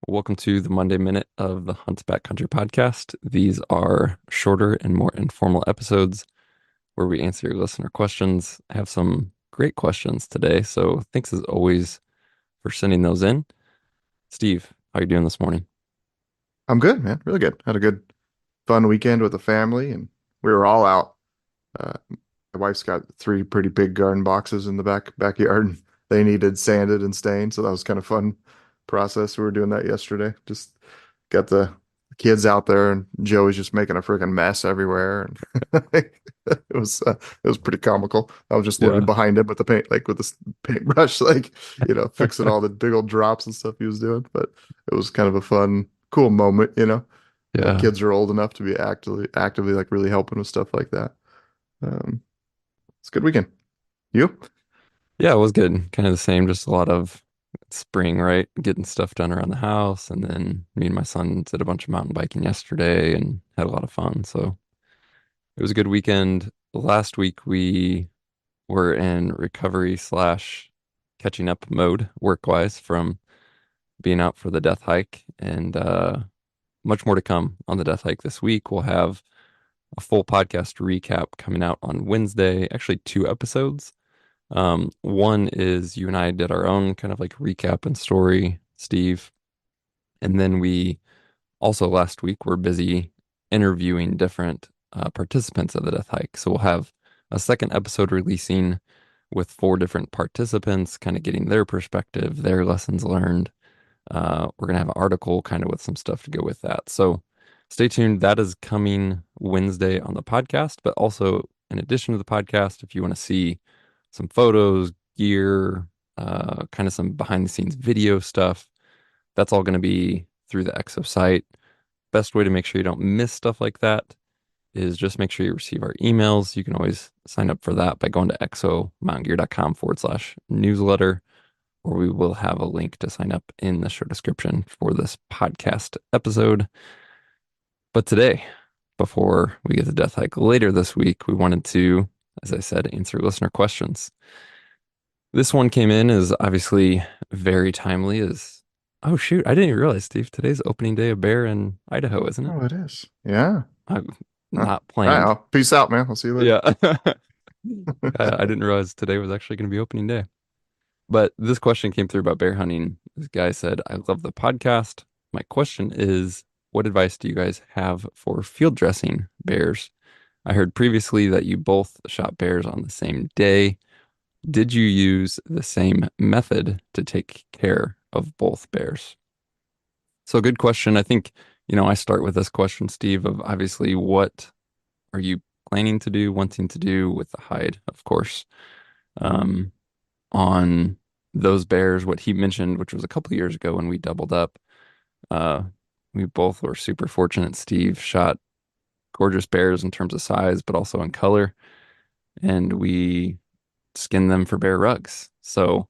Welcome to the Monday Minute of the Hunt Backcountry podcast. These are shorter and more informal episodes where we answer your listener questions. I have some great questions today, so thanks as always for sending those in. Steve, how are you doing this morning? I'm good, man. Really good. Had a good, fun weekend with the family, and we were all out. My wife's got three pretty big garden boxes in the backyard. And they needed sanded and stained, so that was kind of fun process. We were doing that yesterday. Just got the kids out there, and Joey's just making a freaking mess everywhere, and it was pretty comical. I was just literally Yeah. behind him with the paint, like with the paintbrush, like fixing all the big old drops and stuff he was doing. But it was kind of a fun, cool moment. Yeah. Kids are old enough to be actively like really helping with stuff like that. Um, it's a good weekend. You? Yeah, it was good. Kind of the same, just a lot of spring, right? Getting stuff done around the house. And then me and my son did a bunch of mountain biking yesterday and had a lot of fun. So it was a good weekend. Last week we were in recovery slash catching up mode work wise from being out for the death hike and much more to come on the death hike this week. We'll have a full podcast recap coming out on Wednesday, actually two episodes. One is you and I did our own kind of like recap and story, Steve. And then we also last week were busy interviewing different participants of the death hike. So we'll have a second episode releasing with four different participants, kind of getting their perspective, their lessons learned. We're gonna have an article kind of with some stuff to go with that. So stay tuned. That is coming Wednesday on the podcast, but also in addition to the podcast, if you want to see some photos, gear, kind of some behind the scenes video stuff, that's all going to be through the EXO site. Best way to make sure you don't miss stuff like that is just make sure you receive our emails. You can always sign up for that by going to exomountaingear.com/newsletter, or we will have a link to sign up in the show description for this podcast episode. But today, before we get to Death Hike later this week, we wanted to, as I said, answer listener questions. This one came in is obviously very timely as oh shoot, I didn't even realize, Steve, today's opening day of bear in Idaho, isn't it? Oh, it is. Yeah. I'm Huh. not All right. planned. Well, peace out, man. I'll see you later. Yeah. I didn't realize today was actually going to be opening day. But this question came through about bear hunting. This guy said, I love the podcast. My question is, what advice do you guys have for field dressing bears? I heard previously that you both shot bears on the same day. Did you use the same method to take care of both bears? So, good question. I think, I start with this question, Steve, of obviously what are you planning to do, wanting to do with the hide, of course, um, on those bears, what he mentioned, which was a couple of years ago when we doubled up. Uh, we both were super fortunate. Steve shot gorgeous bears in terms of size, but also in color, and we skinned them for bear rugs. So,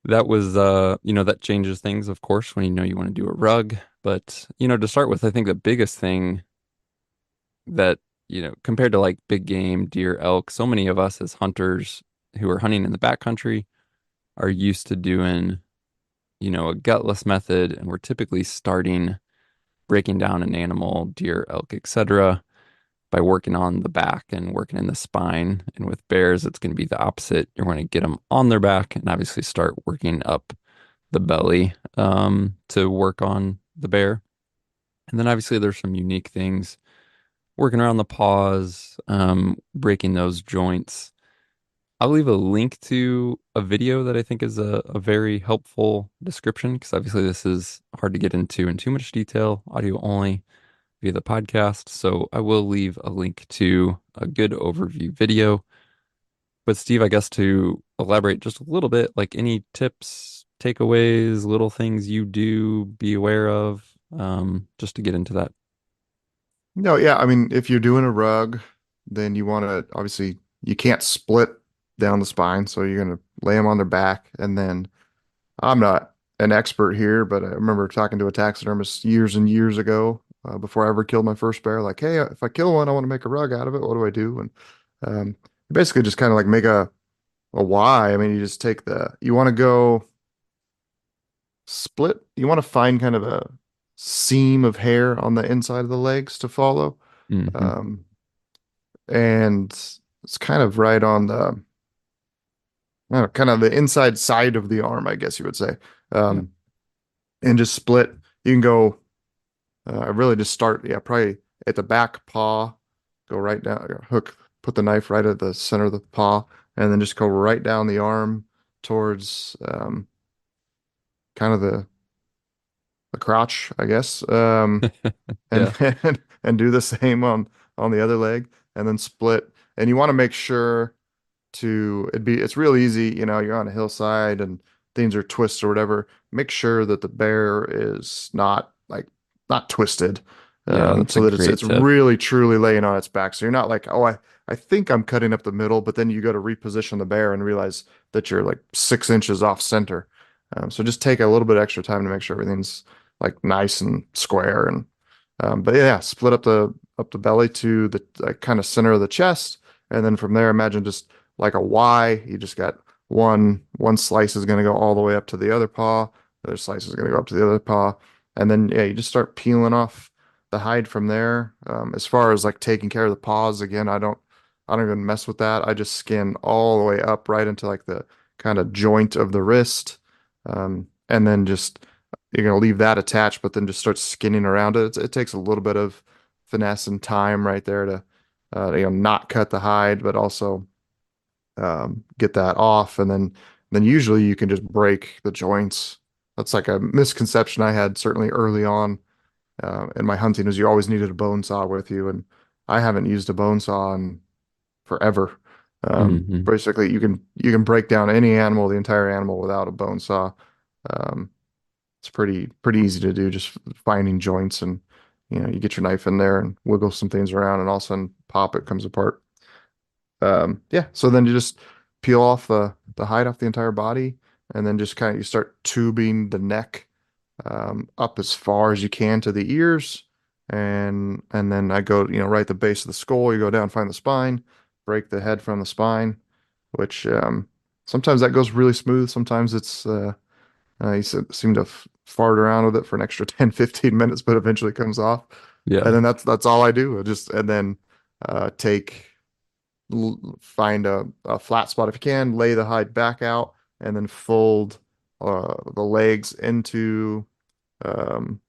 that was, that changes things, of course, when you want to do a rug. But, to start with, I think the biggest thing that, compared to like big game, deer, elk, so many of us as hunters who are hunting in the backcountry are used to doing, a gutless method. And we're typically starting breaking down an animal, deer, elk, etc., by working on the back and working in the spine. And with bears, it's going to be the opposite. You're going to get them on their back and obviously start working up the belly to work on the bear. And then obviously there's some unique things working around the paws, breaking those joints. I'll leave a link to a video that I think is a very helpful description because obviously this is hard to get into in too much detail, audio only via the podcast. So I will leave a link to a good overview video. But Steve, I guess to elaborate just a little bit, like any tips, takeaways, little things you do be aware of, just to get into that. No, yeah. I mean, if you're doing a rug, then you want to obviously you can't split down the spine, so you're gonna lay them on their back, and then I'm not an expert here, but I remember talking to a taxidermist years and years ago, before I ever killed my first bear. Like, hey, if I kill one, I want to make a rug out of it. What do I do? And you basically just kind of like make a Y. I mean, you just take you want to go. split. You want to find kind of a seam of hair on the inside of the legs to follow. Hmm. Um, and it's kind of right on the I don't know, kind of the inside side of the arm, I guess you would say. Yeah. Um, and just split. You can go, I really just start, yeah, probably at the back paw, go right down, hook, put the knife right at the center of the paw, and then just go right down the arm towards kind of the crotch, I guess. And Yeah. then and do the same on the other leg, and then split. And you want to make sure it's real easy, you're on a hillside and things are twisted or whatever. Make sure that the bear is not twisted, Yeah, that's a so that it's great it's tip. really truly laying on its back. So you're not like, oh, I think I'm cutting up the middle, but then you go to reposition the bear and realize that you're like 6 inches off center. So just take a little bit extra time to make sure everything's like nice and square and but yeah, split up the belly to the kind of center of the chest, and then from there, imagine just like a Y. You just got one slice is going to go all the way up to the other paw. The other slice is going to go up to the other paw, and then yeah, you just start peeling off the hide from there. As far as like taking care of the paws, again, I don't even mess with that. I just skin all the way up right into like the kind of joint of the wrist, and then just you're gonna leave that attached, but then just start skinning around it. It takes a little bit of finesse and time right there to not cut the hide, but also get that off, and then usually you can just break the joints. That's like a misconception I had certainly early on in my hunting is you always needed a bone saw with you, and I haven't used a bone saw in forever. Hmm. Basically, you can break down any animal, the entire animal, without a bone saw. Um, it's pretty easy to do, just finding joints and you get your knife in there and wiggle some things around, and all of a sudden, pop, it comes apart. Yeah, so then you just peel off the hide off the entire body, and then just kind of you start tubing the neck up as far as you can to the ears, and then I go right at the base of the skull. You go down, find the spine, break the head from the spine, which sometimes that goes really smooth. Sometimes you seem to fart around with it for an extra 10, 15 minutes, but eventually comes off. And Yeah. then that's all I do. And then take find a flat spot if you can, lay the hide back out, and then fold the legs into um,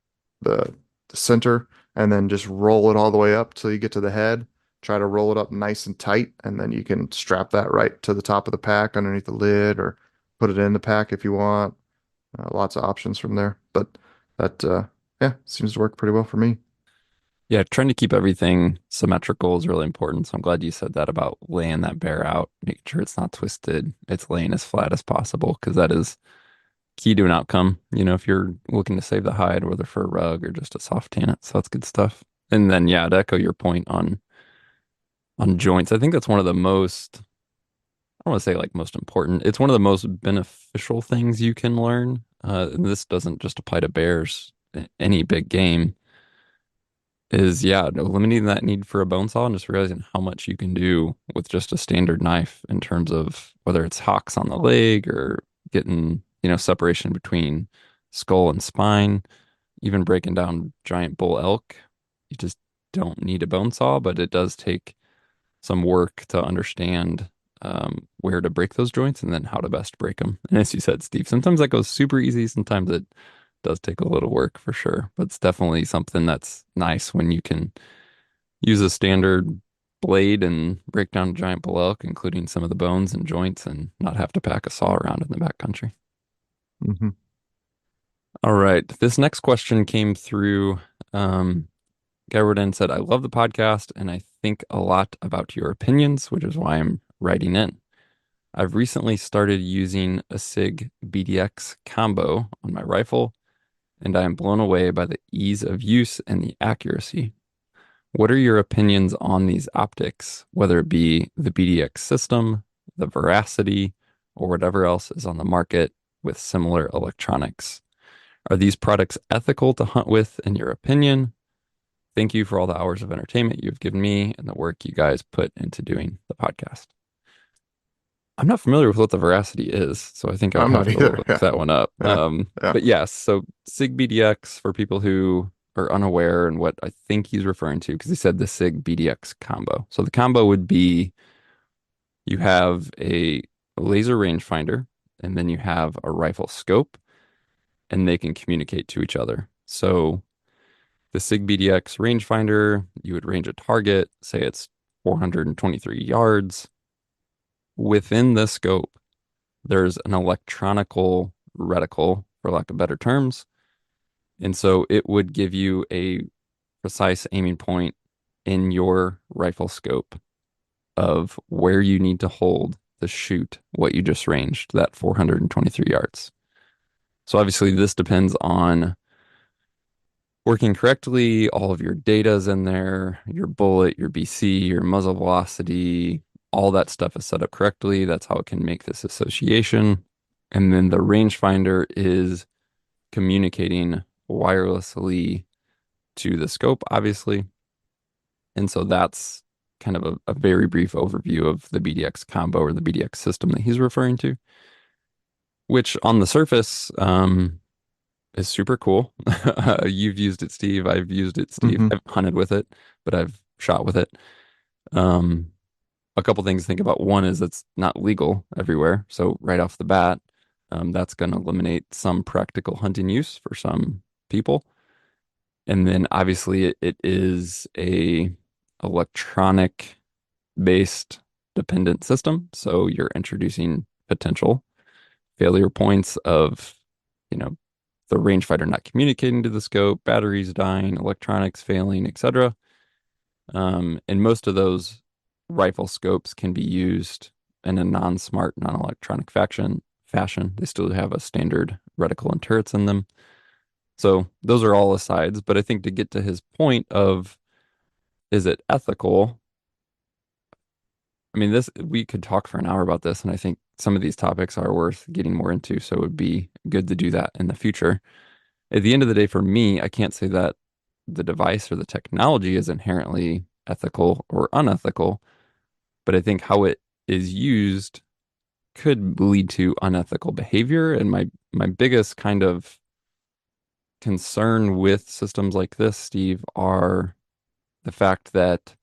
the, the center, and then just roll it all the way up till you get to the head. Try to roll it up nice and tight, and then you can strap that right to the top of the pack underneath the lid, or put it in the pack if you want. Lots of options from there, but that yeah, seems to work pretty well for me. Yeah, trying to keep everything symmetrical is really important. So I'm glad you said that about laying that bear out, making sure it's not twisted, it's laying as flat as possible, because that is key to an outcome. If you're looking to save the hide, whether for a rug or just a soft tan it. So that's good stuff. And then yeah, to echo your point on joints, I think that's one of the most, I don't want to say like most important. It's one of the most beneficial things you can learn. And this doesn't just apply to bears, any big game is yeah, eliminating that need for a bone saw and just realizing how much you can do with just a standard knife in terms of whether it's hocks on the leg or getting, separation between skull and spine, even breaking down giant bull elk. You just don't need a bone saw, but it does take some work to understand where to break those joints and then how to best break them. And as you said, Steve, sometimes that goes super easy. Sometimes it does take a little work for sure, but it's definitely something that's nice when you can use a standard blade and break down a giant bull elk, including some of the bones and joints, and not have to pack a saw around in the backcountry. Hmm. All right. This next question came through. Guy wrote in and said, I love the podcast and I think a lot about your opinions, which is why I'm writing in. I've recently started using a SIG BDX combo on my rifle, and I am blown away by the ease of use and the accuracy. What are your opinions on these optics, whether it be the BDX system, the Veracity, or whatever else is on the market with similar electronics? Are these products ethical to hunt with, in your opinion? Thank you for all the hours of entertainment you've given me and the work you guys put into doing the podcast. I'm not familiar with what the veracity is, so I think I would I'm have not to either. look Yeah. that one up. Yeah. Yeah. But yes, so SIG BDX for people who are unaware and what I think he's referring to, because he said the SIG BDX combo. So the combo would be you have a laser rangefinder, and then you have a rifle scope, and they can communicate to each other. So the SIG BDX rangefinder, you would range a target, say it's 423 yards. Within the scope, there's an electronical reticle, for lack of better terms. And so it would give you a precise aiming point in your rifle scope of where you need to hold to shoot what you just ranged, that 423 yards. So obviously, this depends on working correctly. All of your data's in there, your bullet, your BC, your muzzle velocity, all that stuff is set up correctly. That's how it can make this association. And then the rangefinder is communicating wirelessly to the scope, obviously. And so that's kind of a very brief overview of the BDX combo or the BDX system that he's referring to, which on the surface is super cool. You've used it, Steve. I've used it, Steve. Hmm. I've hunted with it, but I've shot with it. Um, a couple things to think about. One is it's not legal everywhere. So right off the bat, that's going to eliminate some practical hunting use for some people. And then obviously it is a electronic based dependent system. So you're introducing potential failure points of, you know, the rangefinder not communicating to the scope, batteries dying, electronics failing, etc. And most of those rifle scopes can be used in a non-smart, non-electronic fashion. They still have a standard reticle and turrets in them. So those are all asides. But I think to get to his point of is it ethical? I mean, this we could talk for an hour about this, and I think some of these topics are worth getting more into. So it would be good to do that in the future. At the end of the day, for me, I can't say that the device or the technology is inherently ethical or unethical, but I think how it is used could lead to unethical behavior. And my biggest kind of concern with systems like this, Steve, are the fact that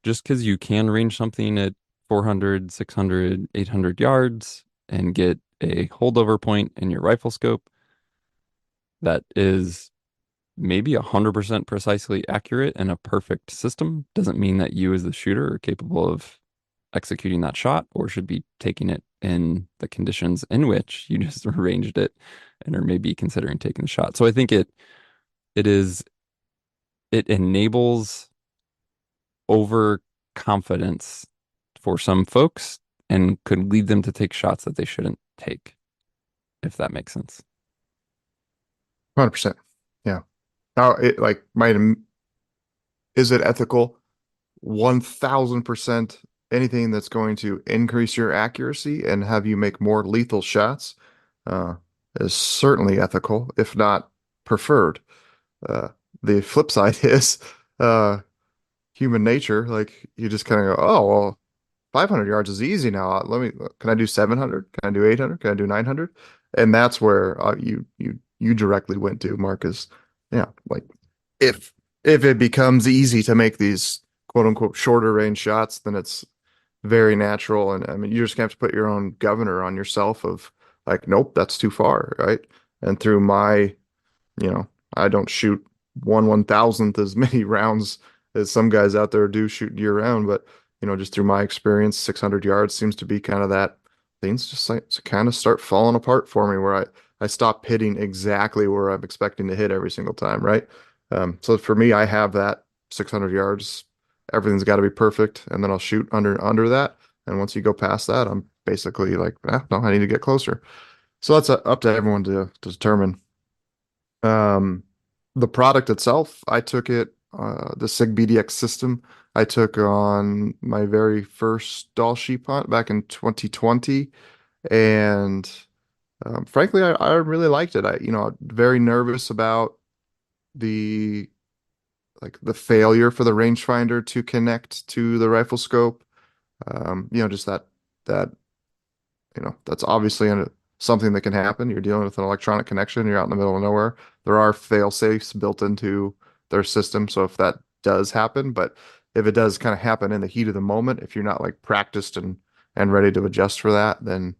just because you can range something at 400, 600, 800 yards and get a holdover point in your rifle scope that is maybe 100% precisely accurate in a perfect system doesn't mean that you as the shooter are capable of executing that shot or should be taking it in the conditions in which you just arranged it and are maybe considering taking the shot. So I think it is it enables overconfidence for some folks and could lead them to take shots that they shouldn't take, if that makes sense. 100%. Yeah. Now, it like might is it ethical? 1000% anything that's going to increase your accuracy and have you make more lethal shots uh, is certainly ethical, if not preferred. Uh, the flip side is uh, human nature. Like you just kind of go, oh, well, 500 yards is easy now. Can I do 700? Can I do 800? Can I do 900? And that's where you directly went to, Marcus. Yeah, like if if it becomes easy to make these quote unquote shorter range shots, then it's very natural. And I mean, you're just gonna have to put your own governor on yourself of like, nope, that's too far, right? And through my I don't shoot 1/1000th as many rounds as some guys out there do shoot year round, but just through my experience, 600 yards seems to be kind of that things just like to kind of start falling apart for me where I stop hitting exactly where I'm expecting to hit every single time, right? So for me, I have that 600 yards, everything's got to be perfect, and then I'll shoot under that. And once you go past that, I'm basically like, no, I need to get closer. So that's up to everyone to determine. Um, the product itself, I took it, the SIG BDX system, I took on my very first doll sheep hunt back in 2020. And frankly, I really liked it. Very nervous about the the failure for the rangefinder to connect to the rifle scope. Just that that's obviously something that can happen. You're dealing with an electronic connection, you're out in the middle of nowhere. There are fail safes built into their system. So if that does happen, but if it does kind of happen in the heat of the moment, if you're not like practiced and ready to adjust for that, then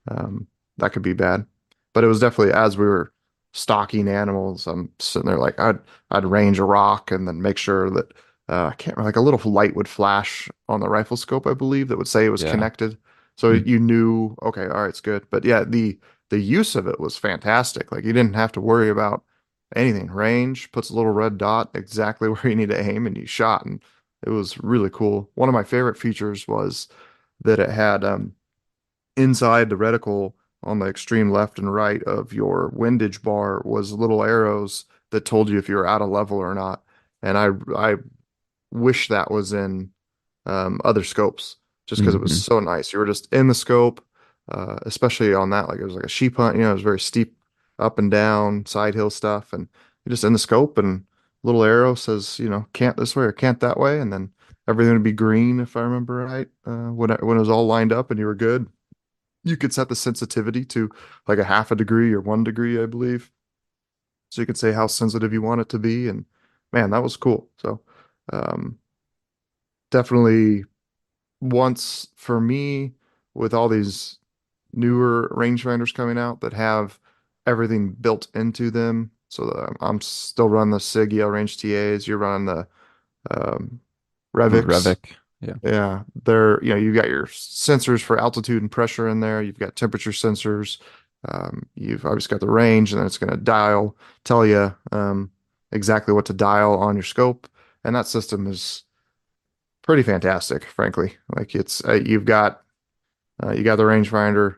um, that could be bad. But it was definitely as we were stalking animals, I'm sitting there like I'd range a rock and then make sure that I can't remember, like a little light would flash on the rifle scope, I believe, that would say it was Yeah. connected. So Mm. you knew, okay, all right, it's good. But yeah, the use of it was fantastic. Like you didn't have to worry about anything. Range puts a little red dot exactly where you need to aim and you shot. And it was really cool. One of my favorite features was that it had inside the reticle on the extreme left and right of your windage bar was little arrows that told you if you were out of level or not. And I wish that was in other scopes just because it was Hmm. so nice. You were just in the scope, especially on that. Like it was like a sheep hunt, it was very steep up and down, side hill stuff. And you're just in the scope and little arrow says, can't this way or can't that way. And then everything would be green, if I remember right, when it was all lined up and you were good. You could set the sensitivity to like a half a degree or 1 degree, I believe. So you could say how sensitive you want it to be. And man, that was cool. So um, definitely once for me with all these newer rangefinders coming out that have everything built into them. So that I'm still running the SIG EL range TAs. You're running the um, Revics. Revik. Yeah. Yeah, you've got your sensors for altitude and pressure in there. You've got temperature sensors. You've obviously got the range, and then it's going to tell you exactly what to dial on your scope. And that system is pretty fantastic, frankly. Like it's you got the rangefinder,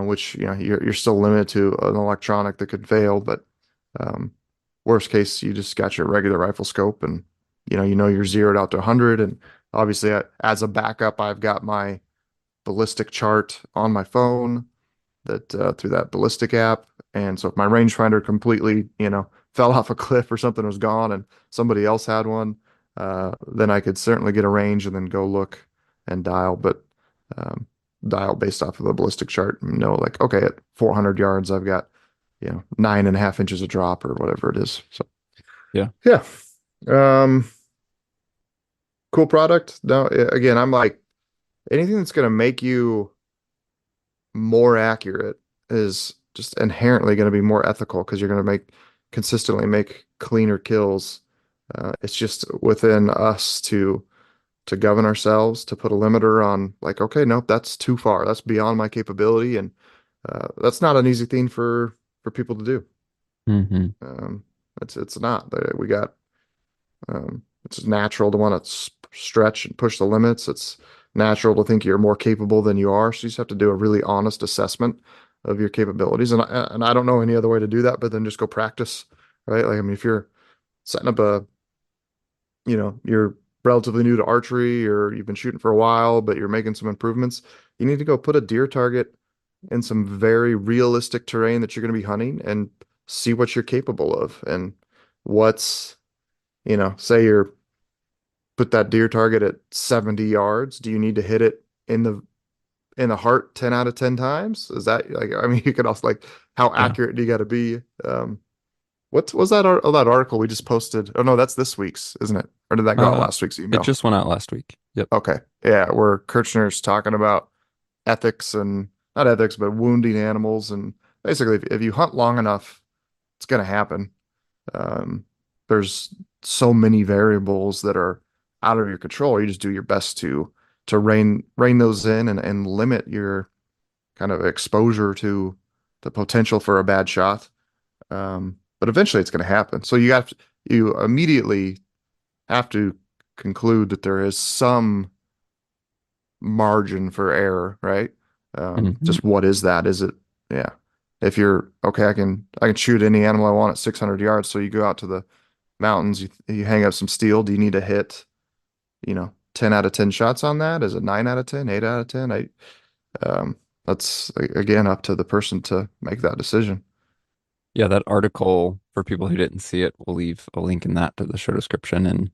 which you're still limited to an electronic that could fail, but um, worst case, you just got your regular rifle scope, and you're zeroed out to 100. And obviously, as a backup, I've got my ballistic chart on my phone that through that ballistic app. And so if my rangefinder completely, fell off a cliff or something was gone and somebody else had one, then I could certainly get a range and then go look and dial. But um, dial based off of the ballistic chart and know like, okay, at 400 yards, I've got, 9.5 inches of drop or whatever it is. So Yeah. yeah, um, cool product. No, again, I'm like anything that's going to make you more accurate is just inherently going to be more ethical because you're going to consistently make cleaner kills. It's just within us to govern ourselves, to put a limiter on like, okay, nope, that's too far. That's beyond my capability, and that's not an easy thing for people to do. Hmm. Um, it's not. It's natural to want to stretch and push the limits. It's natural to think you're more capable than you are. So you just have to do a really honest assessment of your capabilities. And I don't know any other way to do that, but then just go practice, right? Like, I mean, if you're setting up you're relatively new to archery or you've been shooting for a while, but you're making some improvements, you need to go put a deer target in some very realistic terrain that you're going to be hunting and see what you're capable of and what's, say you're put that deer target at 70 yards. Do you need to hit it in the heart 10 out of 10 times? Is that like, I mean, you could also like, how Yeah. accurate do you got to be? What was that article we just posted? Oh no, that's this week's, isn't it? Or did that go out Uh, last week's it email? just went out last week. Yep. Okay. Yeah, where Kirchner's talking about ethics and not ethics, but wounding animals. And basically, if you hunt long enough, it's going to happen. Um, there's so many variables that are out of your control. You just do your best to rein those in and limit your kind of exposure to the potential for a bad shot. But eventually, it's going to happen. So you immediately have to conclude that there is some margin for error, right? Hmm. Just what is that? Is it, yeah. If you're okay, I can shoot any animal I want at 600 yards. So you go out to the mountains, you hang up some steel. Do you need to hit, 10 out of 10 shots on that? Is it 9 out of 10, 8 out of 10? Um, that's again up to the person to make that decision. Yeah, that article for people who didn't see it, we'll leave a link in that to the show description. And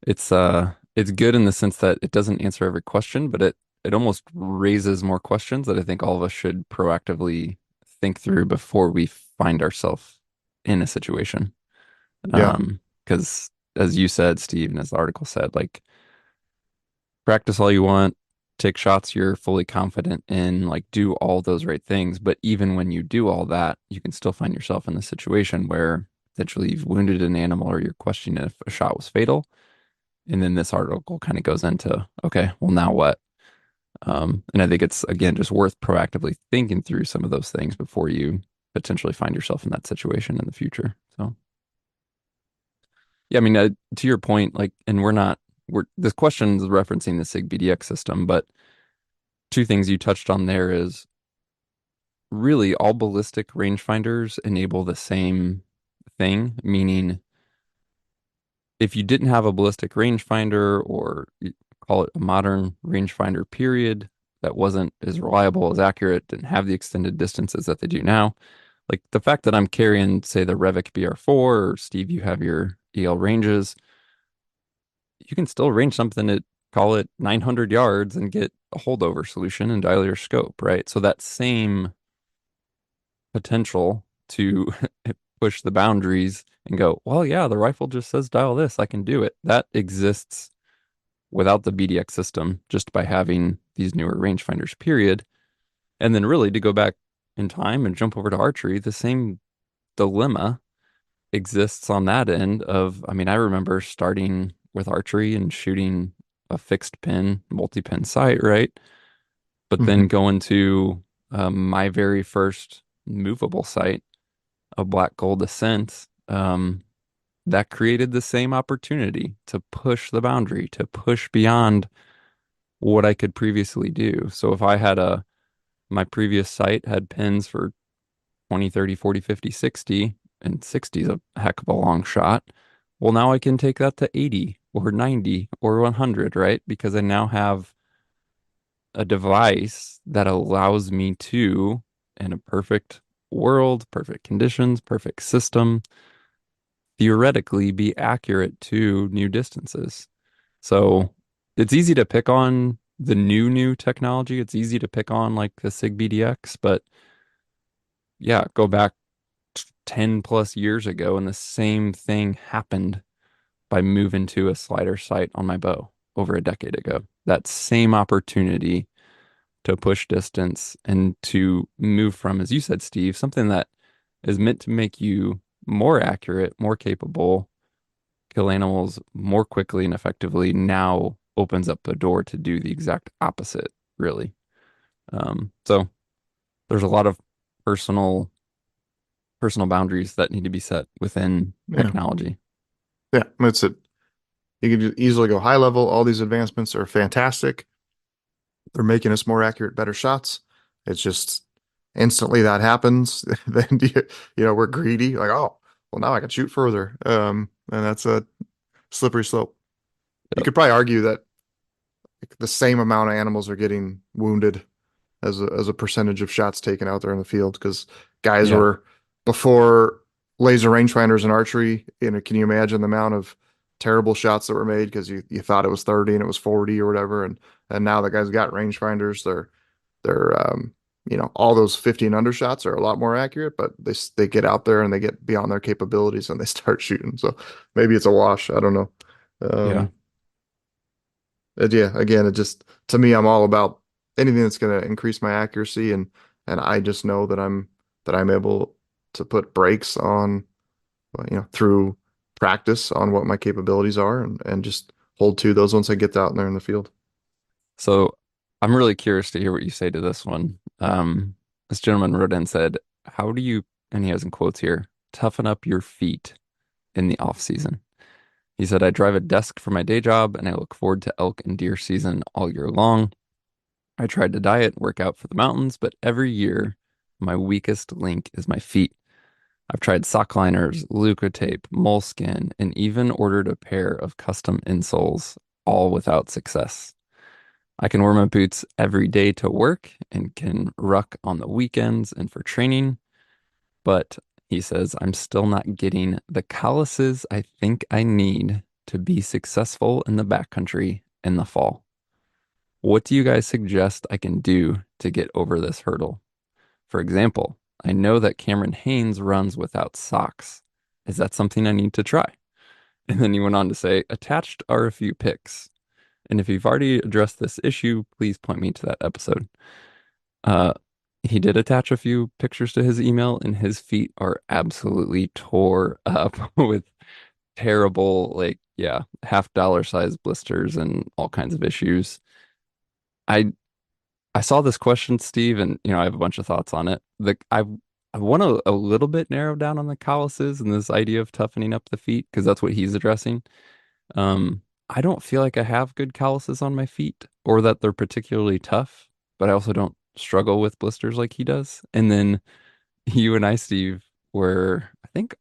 it's good in the sense that it doesn't answer every question, but it almost raises more questions that I think all of us should proactively think through before we find ourselves in a situation. Yeah. Because as you said, Steve, and as the article said, like practice all you want, take shots you're fully confident in, like do all those right things. But even when you do all that, you can still find yourself in a situation where potentially you've wounded an animal or you're questioning if a shot was fatal. And then this article kind of goes into, okay, well, now what? And I think it's, again, just worth proactively thinking through some of those things before you potentially find yourself in that situation in the future. So, yeah, I mean, to your point, like, and this question is referencing the SIG BDX system, but two things you touched on there is really all ballistic rangefinders enable the same thing, meaning if you didn't have a ballistic rangefinder or you call it a modern rangefinder period that wasn't as reliable, as accurate, didn't have the extended distances that they do now, like the fact that I'm carrying, say, the Revic BR4 or Steve, you have your EL ranges, you can still range something at call it 900 yards and get a holdover solution and dial your scope, right? So that same potential to push the boundaries and go, well, yeah, the rifle just says dial this, I can do it. That exists without the BDX system, just by having these newer rangefinders, period. And then really to go back in time and jump over to archery, the same dilemma exists on that end of, I mean, I remember starting with archery and shooting a fixed pin, multi-pin sight, right? But Hmm. then going to my very first movable sight, a black gold ascent, that created the same opportunity to push the boundary, to push beyond what I could previously do. So if I had my previous site had pins for 20, 30, 40, 50, 60, and 60 is a heck of a long shot. Well, now I can take that to 80 or 90 or 100, right? Because I now have a device that allows me to, in a perfect world, perfect conditions, perfect system, theoretically be accurate to new distances. So it's easy to pick on the new technology. It's easy to pick on like the SIG BDX, but yeah, go back 10 plus years ago and the same thing happened by moving to a slider sight on my bow over a decade ago. That same opportunity to push distance and to move from, as you said, Steve, something that is meant to make you more accurate, more capable, kill animals more quickly and effectively now opens up the door to do the exact opposite, really. So there's a lot of personal personal boundaries that need to be set within Yeah. technology. Yeah. That's it. You can easily go high level. All these advancements are fantastic. They're making us more accurate, better shots. It's just instantly that happens, then we're greedy. Like, oh, well, now I can shoot further. And that's a slippery slope. You Yep. could probably argue that the same amount of animals are getting wounded as a percentage of shots taken out there in the field because guys Yeah. were before laser rangefinders and archery. Can you imagine the amount of terrible shots that were made because you thought it was 30 and it was 40 or whatever, and now the guys got rangefinders. They're all those 50 and under shots are a lot more accurate, but they get out there and they get beyond their capabilities and they start shooting. So maybe it's a wash. I don't know. Yeah. Um, yeah, again, it just to me, I'm all about anything that's going to increase my accuracy, and I just know that I'm able to put brakes on, through practice on what my capabilities are, and just hold to those once I get out there in the field. So I'm really curious to hear what you say to this one. This gentleman wrote in and said, how do you, and he has in quotes here, toughen up your feet in the off season? He said, I drive a desk for my day job and I look forward to elk and deer season all year long. I tried to diet and work out for the mountains, but every year my weakest link is my feet. I've tried sock liners, Leukotape, moleskin, and even ordered a pair of custom insoles, all without success. I can wear my boots every day to work and can ruck on the weekends and for training, but he says I'm still not getting the calluses I think I need to be successful in the backcountry in the fall. What do you guys suggest I can do to get over this hurdle? For example, I know that Cameron Haynes runs without socks. Is that something I need to try? And then he went on to say, attached are a few pics. And if you've already addressed this issue, please point me to that episode. Uh, he did attach a few pictures to his email, and his feet are absolutely tore up with terrible, like, yeah, half dollar size blisters and all kinds of issues. I I saw this question, Steve, and I have a bunch of thoughts on it. I want to a little bit narrow down on the calluses and this idea of toughening up the feet because that's what he's addressing. I don't feel like I have good calluses on my feet or that they're particularly tough, but I also don't struggle with blisters like he does. And then you and I, Steve, were, I think,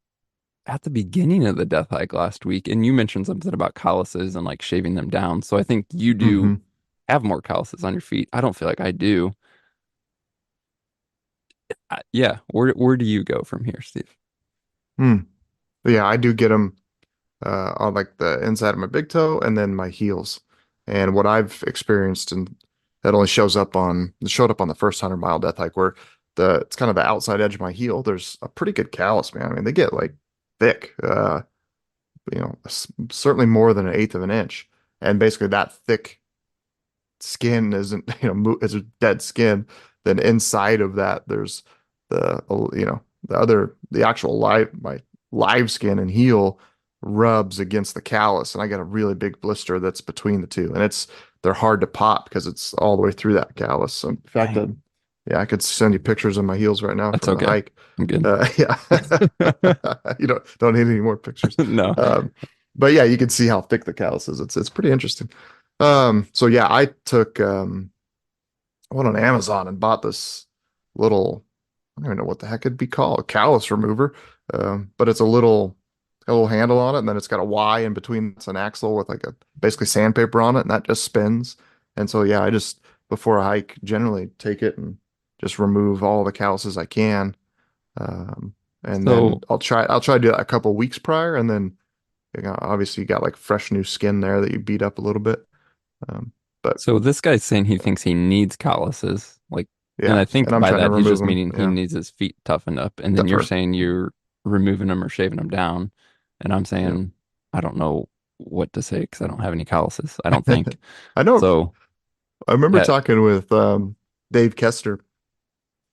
at the beginning of the death hike last week, and you mentioned something about calluses and like shaving them down. So I think you do Hmm. have more calluses on your feet. I don't feel like I do. Yeah, where do you go from here, Steve? Hmm. But yeah, I do get them on like the inside of my big toe and then my heels. And what I've experienced, and that only it showed up on the first 100-mile death hike where it's kind of the outside edge of my heel. There's a pretty good callus, man. I mean, they get like thick, certainly more than an eighth of an inch. And basically that thick skin isn't, is dead skin. Then inside of that, there's the actual my live skin and heel rubs against the callus, and I got a really big blister that's between the two, and they're hard to pop because it's all the way through that callus. So in fact, Dang, yeah, I could send you pictures of my heels right now that's from the okay. hike. I'm good. Yeah, you don't need any more pictures. No. Um, but yeah, you can see how thick the callus is. It's pretty interesting. So yeah, I went on Amazon and bought this little, I don't even know what the heck it'd be called, a callus remover. But it's a little handle on it, and then it's got a Y in between. It's an axle with like a basically sandpaper on it, and that just spins. And so yeah, I just before a hike generally take it and just remove all the calluses I can. And then So I'll try to do that a couple weeks prior, and then obviously you got like fresh new skin there that you beat up a little bit. Um, but so this guy's saying he thinks he needs calluses, like, and yeah, I and think I'm by trying to that he's remove just them. meaning he Yeah, needs his feet toughened up, and then you're tougher. saying you're removing them or shaving them down, and I'm Yeah. saying I don't know what to say because I don't have any calluses. I don't think I know. so. I remember That talking with Dave Kester,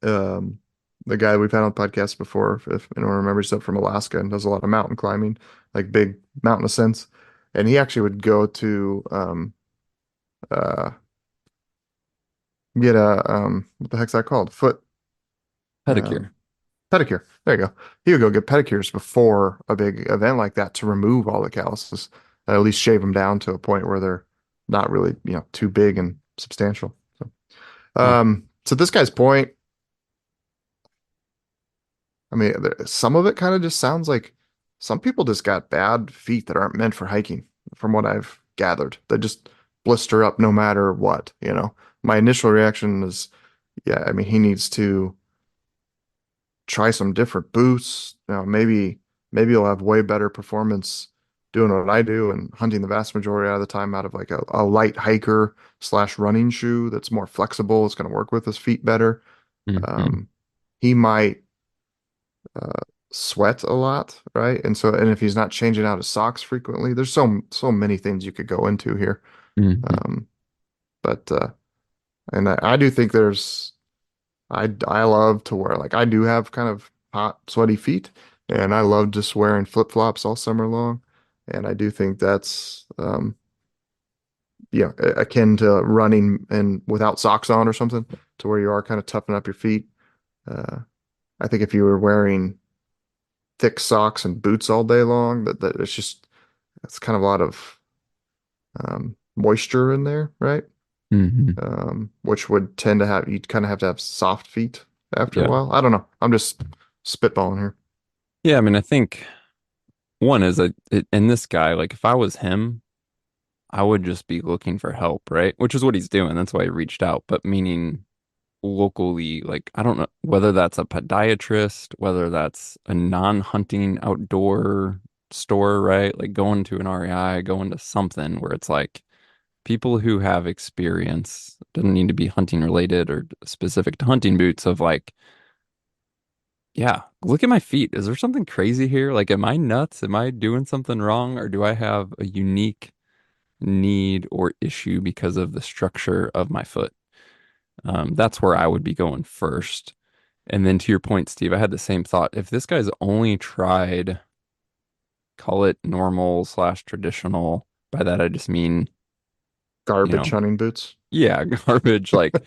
um, the guy we've had on the podcast before, if anyone remembers, up from Alaska and does a lot of mountain climbing, like big mountain ascents. And he actually would go to uh, get a what the heck's that called? Foot pedicure. um, pedicure. There you go. He would go get pedicures before a big event like that to remove all the calluses, at least shave them down to a point where they're not really, too big and substantial. So, Huh. so this guy's point, I mean, some of it kind of just sounds like some people just got bad feet that aren't meant for hiking, from what I've gathered. They just blister up no matter what. My initial reaction is, yeah, I mean, he needs to try some different boots. Maybe he'll have way better performance doing what I do and hunting the vast majority of the time out of like a light hiker slash running shoe that's more flexible. It's going to work with his feet better. Hmm. Um, he might uh, sweat a lot, right? And if he's not changing out his socks frequently, there's so many things you could go into here. Hmm. Um, but and I do think I love to wear, like, I do have kind of hot, sweaty feet, and I love just wearing flip-flops all summer long. And I do think that's akin to running and without socks on or something, to where you are kind of toughening up your feet. Uh, I think if you were wearing thick socks and boots all day long, that it's kind of a lot of moisture in there, right? Hmm. Which would tend to have, you'd kind of have to have soft feet after a Yeah. while. I don't know. I'm just spitballing here. Yeah, I mean, I think one is in this guy, like if I was him, I would just be looking for help, right? Which is what he's doing. That's why he reached out. But meaning locally, like I don't know whether that's a podiatrist, whether that's a non-hunting outdoor store, right? Like going to an REI, going to something where it's like people who have experience, doesn't need to be hunting related or specific to hunting boots, of like, yeah, look at my feet. Is there something crazy here? Like, am I nuts? Am I doing something wrong? Or do I have a unique need or issue because of the structure of my foot? That's where I would be going first. And then to your point, Steve, I had the same thought. If this guy's only tried, call it normal slash traditional, by that I just mean, you Garbage know, hunting boots. yeah, garbage like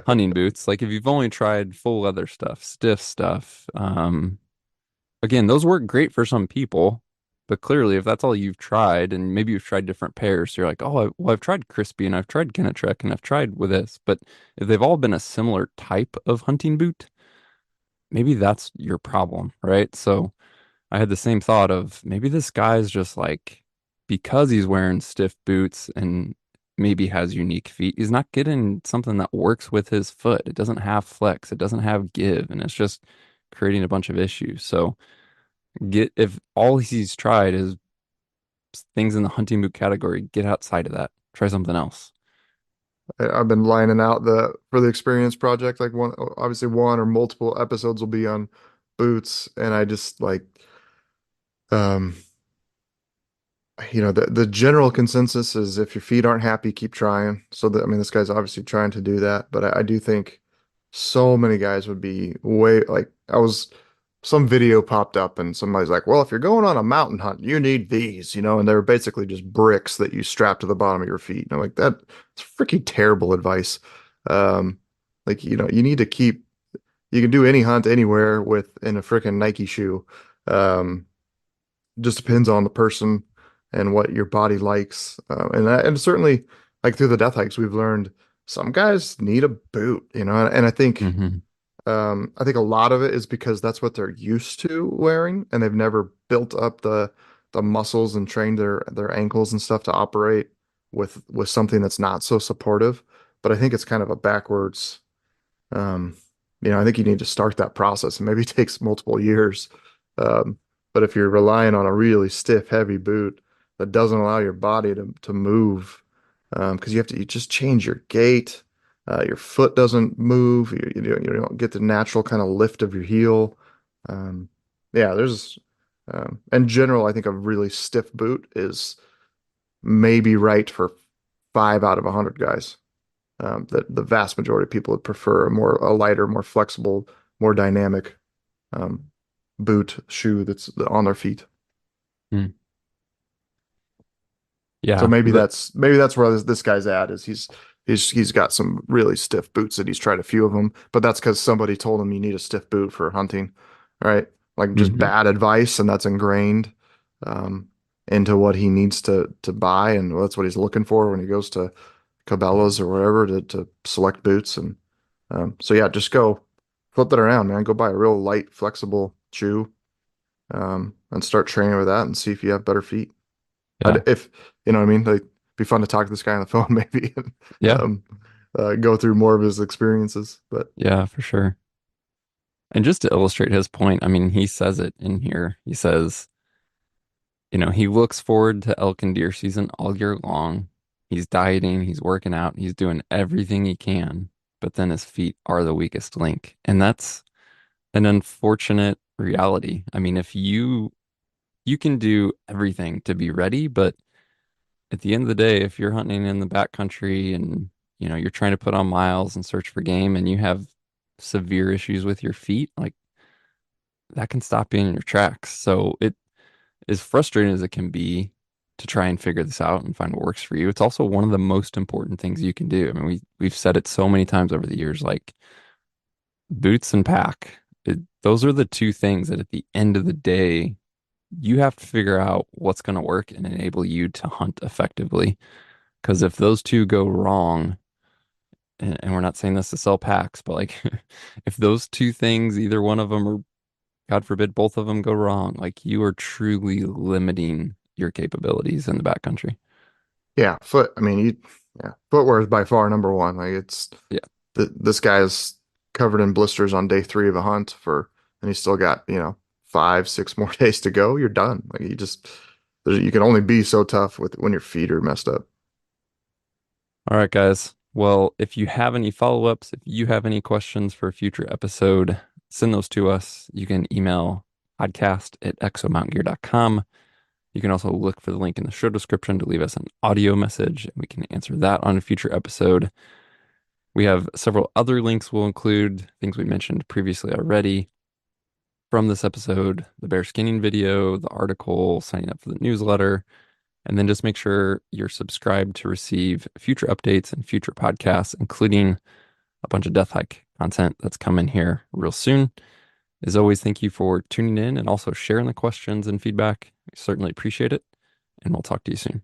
hunting boots. Like if you've only tried full leather stuff, stiff stuff, again, those work great for some people, but clearly if that's all you've tried, and maybe you've tried different pairs, so you're like, oh, well, I've tried Crispy and I've tried Kenetrek and I've tried with this, but if they've all been a similar type of hunting boot, maybe that's your problem, right? So I had the same thought of maybe this guy's just like, because he's wearing stiff boots and maybe has unique feet, he's not getting something that works with his foot. It doesn't have flex, it doesn't have give, and it's just creating a bunch of issues. So get, if all he's tried is things in the hunting boot category, get outside of that. Try something else. I've been lining out the for the experience project, like one obviously one or multiple episodes will be on boots, and I just like um the general consensus is if your feet aren't happy, keep trying. So that I mean this guy's obviously trying to do that, but I do think so many guys would be way like I was some video popped up and somebody's like, well, if you're going on a mountain hunt, you need these, and they're basically just bricks that you strap to the bottom of your feet. And I'm like, that's freaking terrible advice. Um, like, you need to keep, you can do any hunt anywhere with in a freaking Nike shoe. Um, just depends on the person and what your body likes. And certainly like through the death hikes, we've learned some guys need a boot, and Hmm. I think a lot of it is because that's what they're used to wearing, and they've never built up the muscles and trained their ankles and stuff to operate with something that's not so supportive. But I think it's kind of a backwards. Um, I think you need to start that process, and maybe it takes multiple years. Um, but if you're relying on a really stiff, heavy boot that doesn't allow your body to move, because you just change your gait. Your foot doesn't move. You don't get the natural kind of lift of your heel. Um, yeah, in general, I think a really stiff boot is maybe right for 5 out of 100 guys. That the vast majority of people would prefer a lighter, more flexible, more dynamic um, boot shoe that's on their feet. So Yeah, maybe that's where this guy's at is he's got some really stiff boots and he's tried a few of them, but that's because somebody told him you need a stiff boot for hunting, right? Like just hmm bad advice, and that's ingrained um, into what he needs to buy, and that's what he's looking for when he goes to Cabela's or wherever to select boots. And so yeah, just go flip that around, man. Go buy a real light, flexible shoe and start training with that and see if you have better feet. yeah, If you know what I mean, like be fun to talk to this guy on the phone maybe and yeah, um, go through more of his experiences. But yeah, for sure. And just to illustrate his point, I mean, he says it in here. He says, he looks forward to elk and deer season all year long. He's dieting, he's working out, he's doing everything he can, but then his feet are the weakest link. And that's an unfortunate reality. I mean, if you can do everything to be ready, but at the end of the day, if you're hunting in the backcountry and you're trying to put on miles and search for game and you have severe issues with your feet, like that can stop you in your tracks. So it, as frustrating as it can be to try and figure this out and find what works for you, it's also one of the most important things you can do. I mean, we've said it so many times over the years, like boots and pack. Those are the two things that at the end of the day, you have to figure out what's going to work and enable you to hunt effectively. Because if those two go wrong, and we're not saying this to sell packs, but like if those two things, either one of them or God forbid both of them go wrong, like you are truly limiting your capabilities in the backcountry. yeah, I mean, yeah, footwear is by far number one. Like Yeah. this guy's covered in blisters on day three of a hunt and he's still got 5, 6 more days to go. You're done. Like you can only be so tough with when your feet are messed up. All right, guys. Well, if you have any follow-ups, if you have any questions for a future episode, send those to us. You can email podcast@exomountgear.com. You can also look for the link in the show description to leave us an audio message, and we can answer that on a future episode. We have several other links we'll include, things we mentioned previously already from this episode, the bear skinning video, the article, signing up for the newsletter, and then just make sure you're subscribed to receive future updates and future podcasts, including a bunch of Death Hike content that's coming here real soon. As always, thank you for tuning in and also sharing the questions and feedback. We certainly appreciate it, and we'll talk to you soon.